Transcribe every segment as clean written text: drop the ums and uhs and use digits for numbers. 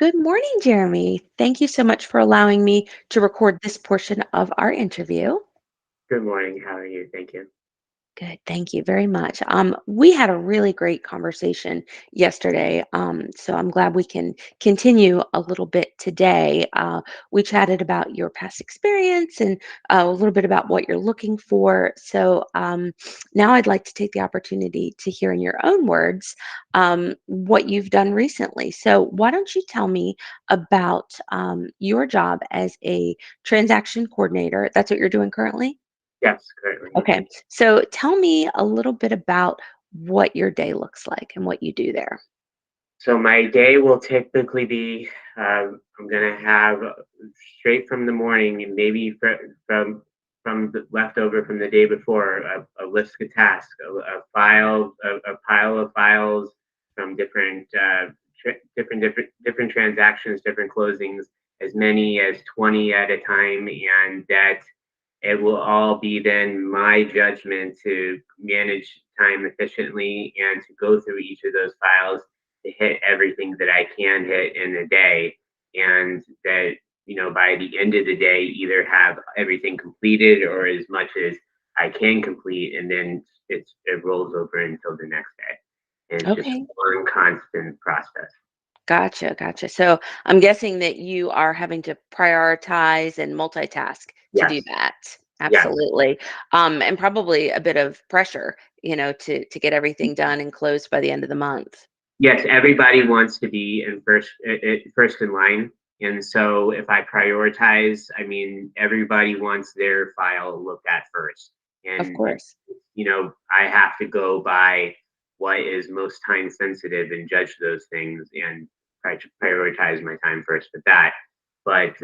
Good morning, Jeremy. Thank you so much for allowing me to record this portion of our interview. Good morning. How are you? Thank you. Good. Thank you very much. We had a really great conversation yesterday, so I'm glad we can continue a little bit today. We chatted about your past experience and a little bit about what you're looking for. So now I'd like to take the opportunity to hear in your own words what you've done recently. So why don't you tell me about your job as a transaction coordinator? That's what you're doing currently? Yes, currently, yes. Okay. So tell me a little bit about what your day looks like and what you do there. So my day will typically be I'm gonna have straight from the morning and maybe from the leftover from the day before a list of tasks, a pile of files from different transactions, different closings, as many as 20 at a time, and that it will all be then my judgment to manage time efficiently and to go through each of those files to hit everything that I can hit in a day. And that, by the end of the day, either have everything completed or as much as I can complete. And then it rolls over until the next day. And it's just Okay. one constant process. Gotcha. Gotcha. So I'm guessing that you are having to prioritize and multitask to do Yes. that. Yes. Absolutely. And probably a bit of pressure, to get everything done and closed by the end of the month. Yes, everybody wants to be in first in line. And so if I prioritize, I mean, everybody wants their file looked at first. Of And course. I have to go by what is most time sensitive and judge those things and try to prioritize my time first with that. But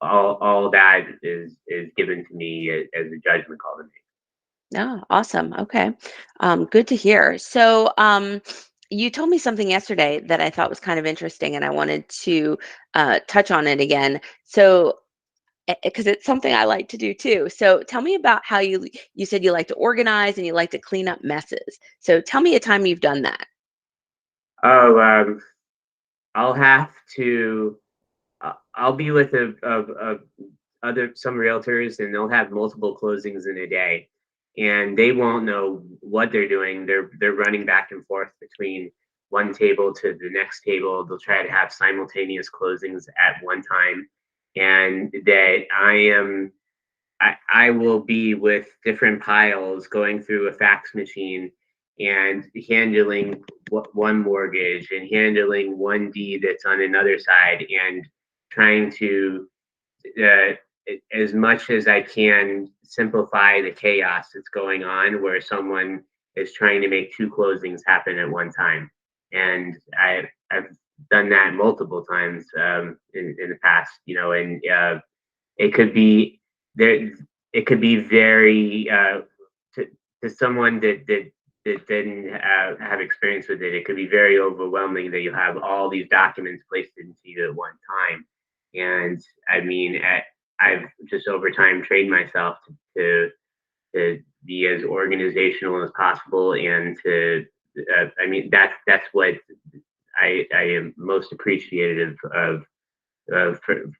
all that is given to me as a judgment call to make. Oh, awesome. Okay. Good to hear. So you told me something yesterday that I thought was kind of interesting, and I wanted to touch on it again. So, because it's something I like to do too. So, tell me about how you said you like to organize and you like to clean up messes. So, tell me a time you've done that. Oh, I'll have to. I'll be with a other some realtors, and they'll have multiple closings in a day, and they won't know what they're doing. They're running back and forth between one table to the next table. They'll try to have simultaneous closings at one time, and that I will be with different piles going through a fax machine and handling one mortgage and handling one deed that's on another side and trying to, uh, as much as I can, simplify the chaos that's going on where someone is trying to make two closings happen at one time. And I've done that multiple times in the past, and it could be there. It could be very to, to someone that didn't have experience with it. It could be very overwhelming that you have all these documents placed into you at one time. And I mean, I've just over time trained myself to be as organizational as possible, and to I mean that's what I am most appreciative of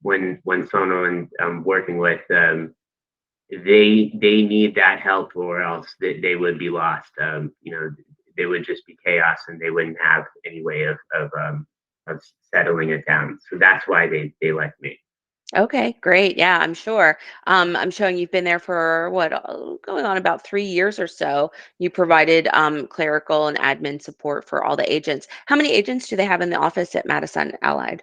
when someone I'm working with, they need that help, or else they would be lost. They would just be chaos, and they wouldn't have any way of settling it down. So that's why they like me. Okay, great. Yeah, I'm sure. I'm showing you've been there for what, going on about 3 years or so. You provided clerical and admin support for all the agents. How many agents do they have in the office at Madison Allied?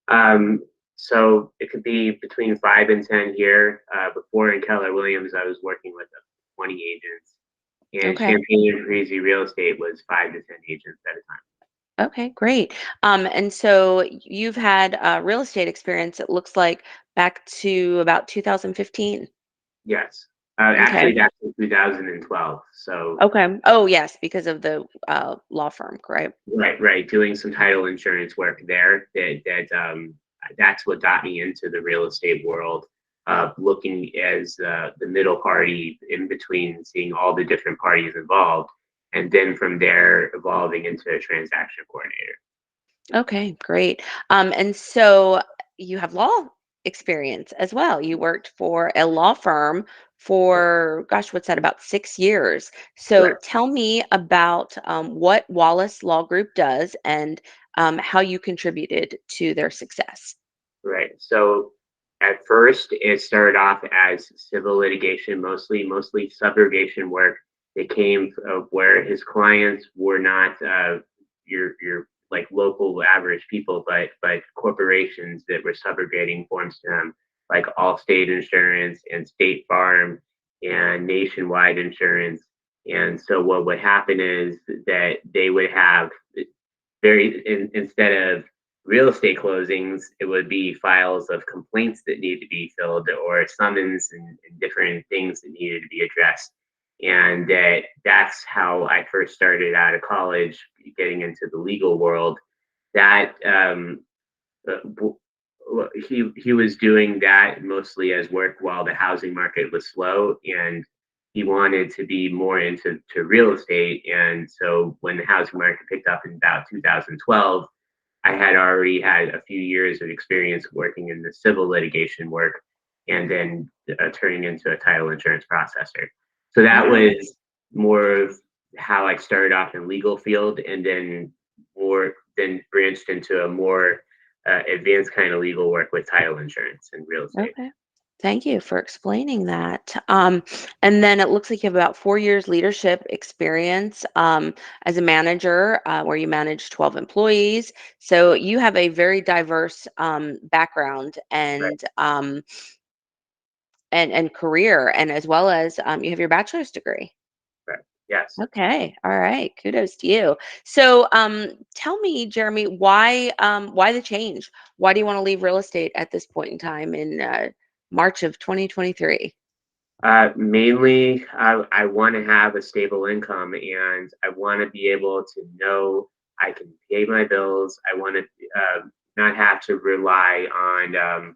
Um, so it could be between 5 and 10 here. Before in Keller Williams, I was working with 20 agents, and Okay. Champaign and Parisi Real Estate was 5 to 10 agents at a time. Okay, great. And so you've had real estate experience, it looks like back to about 2015. Yes. Okay. Actually, that's in 2012. So, Okay. Oh, yes, because of the law firm, correct? right, right, doing some title insurance work there. That's what got me into the real estate world. Looking as the middle party in between, seeing all the different parties involved, and then from there evolving into a transaction coordinator. Okay, great. And so you have law experience as well. You worked for a law firm for, gosh, what's that, about 6 years. So Right. tell me about what Wallace Law Group does and how you contributed to their success. Right. So at first, it started off as civil litigation, mostly subrogation work. It came of where his clients were not your like local average people, but corporations that were subrogating forms to him, like Allstate Insurance and State Farm and Nationwide Insurance. And so what would happen is that they would have instead of real estate closings, it would be files of complaints that need to be filled or summons and different things that needed to be addressed. And that's how I first started out of college, getting into the legal world. That uh, he was doing that mostly as work while the housing market was slow, and he wanted to be more into real estate. And so when the housing market picked up in about 2012, I had already had a few years of experience working in the civil litigation work and then turning into a title insurance processor. So that Okay. was more of how I started off in legal field, and then more then branched into a more advanced kind of legal work with title insurance and real estate. Okay. Thank you for explaining that. And then it looks like you have about 4 years leadership experience as a manager, where you manage 12 employees. So you have a very diverse background Right, and career, and as well as you have your bachelor's degree. right. Yes. Okay, all right. Kudos to you. So, tell me, Jeremy, why the change? Why do you want to leave real estate at this point in time in March of 2023? Mainly, I want to have a stable income, and I want to be able to know I can pay my bills. I want to not have to rely on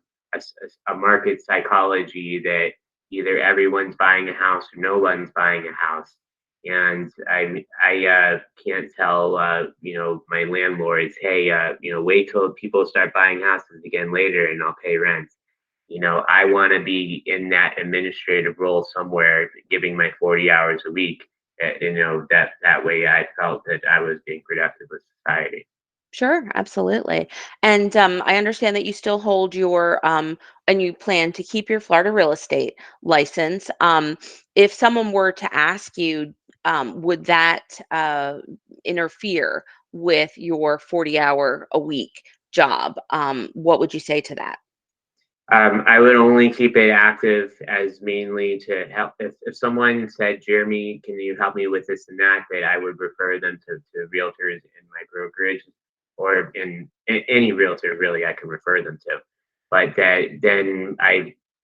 a market psychology that either everyone's buying a house or no one's buying a house. And I can't tell my landlords, hey, wait till people start buying houses again later, and I'll pay rent. I want to be in that administrative role somewhere, giving my 40 hours a week. That way I felt that I was being productive with society. Sure, absolutely. And I understand that you still hold your and you plan to keep your Florida real estate license. If someone were to ask you, would that interfere with your 40-hour a week job? What would you say to that? I would only keep it active as mainly to help. If someone said, Jeremy, can you help me with this and that, that I would refer them to realtors in my brokerage or in any realtor really I can refer them to. But that then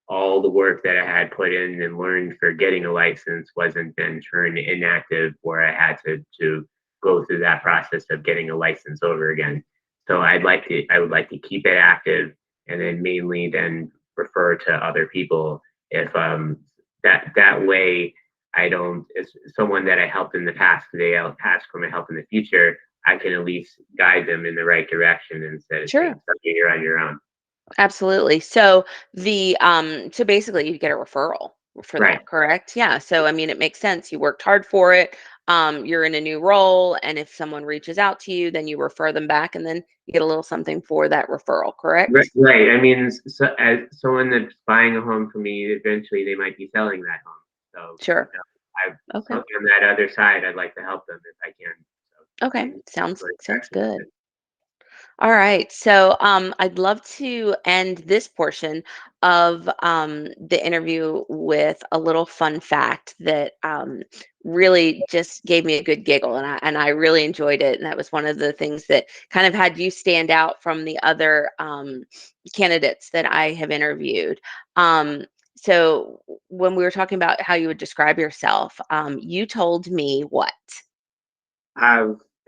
all the work that I had put in and learned for getting a license wasn't then turned inactive where I had to go through that process of getting a license over again. So I would like to keep it active and then mainly then refer to other people if that way I don't if someone that I helped in the past they ask for my help in the future, I can at least guide them in the right direction instead of saying Sure. you're on your own. Absolutely. So so basically you get a referral for Right. that, correct? Yeah. So I mean it makes sense. You worked hard for it. You're in a new role, and if someone reaches out to you, then you refer them back and then you get a little something for that referral, Right, correct? right. I mean, as someone that's buying a home from me, eventually they might be selling that home. So, Sure. Okay. on that other side, I'd like to help them if I can. So, Okay. in Sounds sort of sounds direction with good. it. All right. So I'd love to end this portion of the interview with a little fun fact that really just gave me a good giggle, and I really enjoyed it. And that was one of the things that kind of had you stand out from the other candidates that I have interviewed. So when we were talking about how you would describe yourself, you told me what?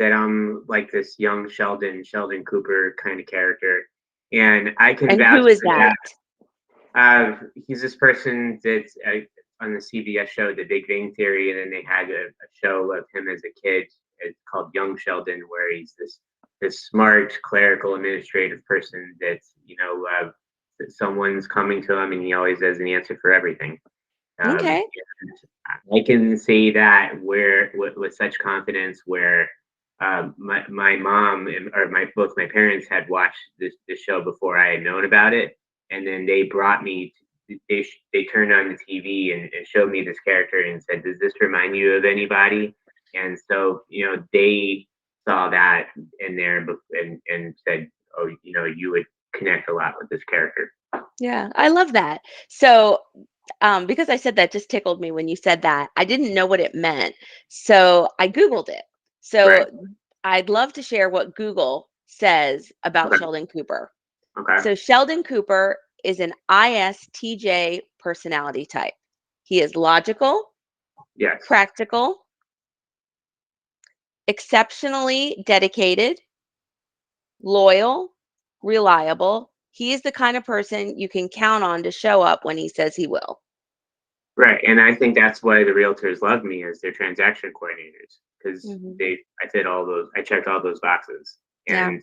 That I'm like this young Sheldon Cooper kind of character, and I can And vouch who is for that? that. He's this person that's on the CBS show The Big Bang Theory, and then they had a show of him as a kid. It's called Young Sheldon, where he's this this smart clerical administrative person that's, that someone's coming to him and he always has an answer for everything. Okay. I can say that where with such confidence where my mom or my both my parents had watched this show before I had known about it, and then they brought me. They turned on the TV and showed me this character and said, "Does this remind you of anybody?" And so they saw that in there and said, "Oh, you would connect a lot with this character." Yeah, I love that. So, because I said that just tickled me when you said that. I didn't know what it meant. So I Googled it. Right. So I'd love to share what Google says about Okay. Sheldon Cooper. Okay. So Sheldon Cooper is an ISTJ personality type. He is logical, Yes. practical, exceptionally dedicated, loyal, reliable. He is the kind of person you can count on to show up when he says he will. Right, and I think that's why the realtors love me as their transaction coordinators because Hmm. I checked all those boxes, Yeah. and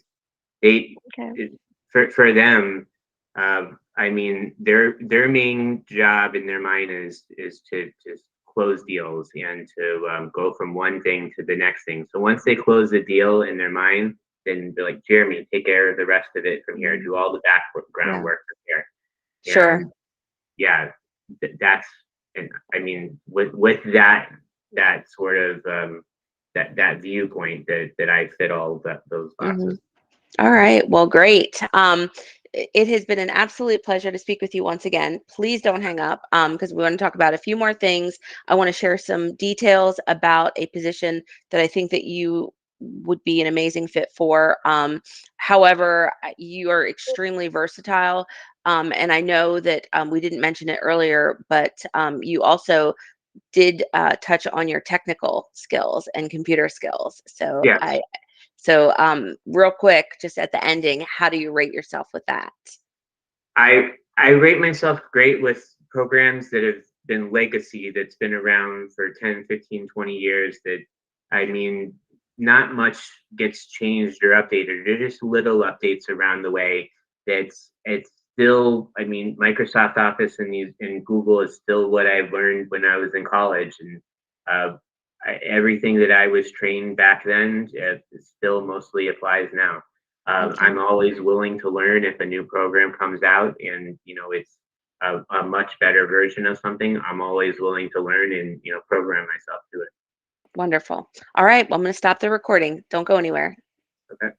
they, Okay. for them, I mean, their main job in their mind is to just close deals and to go from one thing to the next thing. So once they close the deal in their mind, then they're like, Jeremy, take care of the rest of it from here. Mhm. Do all the background Yeah. work from here. Sure. And yeah, that's and I mean with that sort of that viewpoint that I fit all those Hmm. boxes. All right. Well, great. It has been an absolute pleasure to speak with you once again. Please don't hang up because we want to talk about a few more things. I want to share some details about a position that I think that you would be an amazing fit for. However, you are extremely versatile. And I know that we didn't mention it earlier, but you also did touch on your technical skills and computer skills. Yes, Real quick, just at the ending, how do you rate yourself with that? I rate myself great with programs that have been legacy that's been around for 10, 15, 20 years that I mean not much gets changed or updated. They're just little updates around the way it's still I mean Microsoft Office and Google is still what I learned when I was in college and uh, everything that I was trained back then still mostly applies now. Okay. I'm always willing to learn if a new program comes out and it's a much better version of something. I'm always willing to learn and program myself to it. Wonderful. All right. Well, I'm going to stop the recording. Don't go anywhere. Okay.